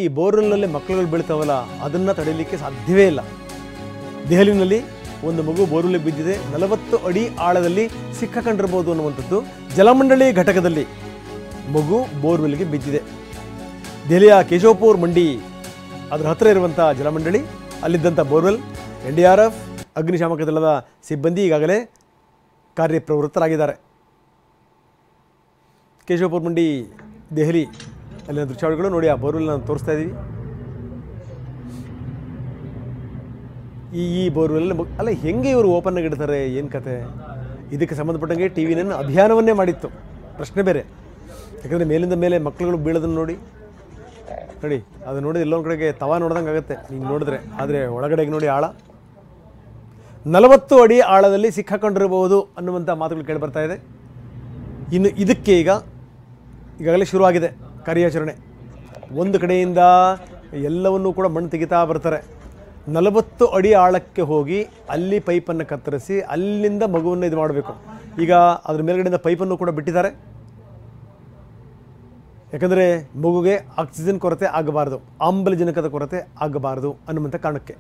ಈ ಬೋರ್ವೆಲ್ನಲ್ಲಿ ಮಕ್ಕಳುಗಳು ಬೀಳ್ತಾವಲ್ಲ ಅದನ್ನು ತಡೆಯಲಿಕ್ಕೆ ಸಾಧ್ಯವೇ ಇಲ್ಲ. ದೆಹಲಿನಲ್ಲಿ ಒಂದು ಮಗು ಬೋರ್ವೆಲ್ಗೆ ಬಿದ್ದಿದೆ, 40 ಅಡಿ ಆಳದಲ್ಲಿ ಸಿಕ್ಕಾಕೊಂಡಿರ್ಬೋದು ಅನ್ನುವಂಥದ್ದು. ಜಲಮಂಡಳಿ ಘಟಕದಲ್ಲಿ ಮಗು ಬೋರ್ವೆಲ್ಗೆ ಬಿದ್ದಿದೆ. ದೆಹಲಿಯ ಕೇಶವಪುರ್ ಮಂಡಿ ಅದರ ಹತ್ತಿರ ಇರುವಂಥ ಜಲಮಂಡಳಿ, ಅಲ್ಲಿದ್ದಂಥ ಬೋರ್ವೆಲ್, NDRF ಅಗ್ನಿಶಾಮಕ ದಳದ ಸಿಬ್ಬಂದಿ ಈಗಾಗಲೇ ಕಾರ್ಯಪ್ರವೃತ್ತರಾಗಿದ್ದಾರೆ. ಕೇಶವಪುರ್ ಮಂಡಿ ದೆಹಲಿ ಅಲ್ಲಿನ ದೃಶ್ಯಾವಳಿಗಳು ನೋಡಿ. ಆ ಬೋರ್ವೆಲ್ ನಾನು ತೋರಿಸ್ತಾ ಇದ್ದೀವಿ. ಈ ಬೋರ್ವೆಲ್ ಅಲ್ಲ, ಹೆಂಗೆ ಇವರು ಓಪನ್ನಾಗಿ ಇಡ್ತಾರೆ, ಏನು ಕತೆ? ಇದಕ್ಕೆ ಸಂಬಂಧಪಟ್ಟಂಗೆ TV9 ಅಭಿಯಾನವನ್ನೇ ಮಾಡಿತ್ತು. ಪ್ರಶ್ನೆ ಬೇರೆ, ಯಾಕಂದರೆ ಮೇಲಿಂದ ಮೇಲೆ ಮಕ್ಕಳುಗಳು ಬೀಳೋದನ್ನು ನೋಡಿ. ಅದು ನೋಡಿದ್ರೆ ಎಲ್ಲೊಂದು ಕಡೆಗೆ ತವಾ ನೋಡ್ದಂಗೆ ಆಗುತ್ತೆ ಹಿಂಗೆ ನೋಡಿದ್ರೆ. ಆದರೆ ಒಳಗಡೆಗೆ ನೋಡಿ ಆಳ 40 ಅಡಿ ಆಳದಲ್ಲಿ ಸಿಕ್ಕಾಕೊಂಡಿರಬಹುದು ಅನ್ನುವಂಥ ಮಾತುಗಳು ಕೇಳಿಬರ್ತಾ ಇದೆ. ಇನ್ನು ಇದಕ್ಕೆ ಈಗಾಗಲೇ ಶುರುವಾಗಿದೆ ಕಾರ್ಯಾಚರಣೆ. ಒಂದು ಕಡೆಯಿಂದ ಎಲ್ಲವನ್ನೂ ಕೂಡ ಮಣ್ಣು ತೆಗಿತಾ ಬರ್ತಾರೆ. 40 ಅಡಿ ಆಳಕ್ಕೆ ಹೋಗಿ ಅಲ್ಲಿ ಪೈಪನ್ನು ಕತ್ತರಿಸಿ ಅಲ್ಲಿಂದ ಮಗುವನ್ನು ಇದು ಮಾಡಬೇಕು. ಈಗ ಅದ್ರ ಮೇಲ್ಗಡೆಯಿಂದ ಪೈಪನ್ನು ಕೂಡ ಬಿಟ್ಟಿದ್ದಾರೆ. ಯಾಕಂದರೆ ಮಗುಗೆ ಆಕ್ಸಿಜನ್ ಕೊರತೆ ಆಗಬಾರ್ದು, ಆಮ್ಲಜನಕದ ಕೊರತೆ ಆಗಬಾರ್ದು ಅನ್ನುವಂಥ ಕಾರಣಕ್ಕೆ.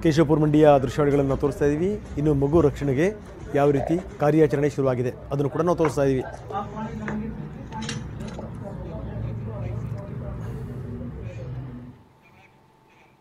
ಕೇಶವಪುರ್ ಮಂಡಿಯ ದೃಶ್ಯಾವಳಿಗಳನ್ನು ನಾವು ತೋರಿಸ್ತಾ ಇದ್ದೀವಿ. ಇನ್ನು ಮಗು ರಕ್ಷಣೆಗೆ ಯಾವ ರೀತಿ ಕಾರ್ಯಾಚರಣೆ ಶುರುವಾಗಿದೆ ಅದನ್ನು ಕೂಡ ನಾವು ತೋರಿಸ್ತಾ ಇದ್ದೀವಿ.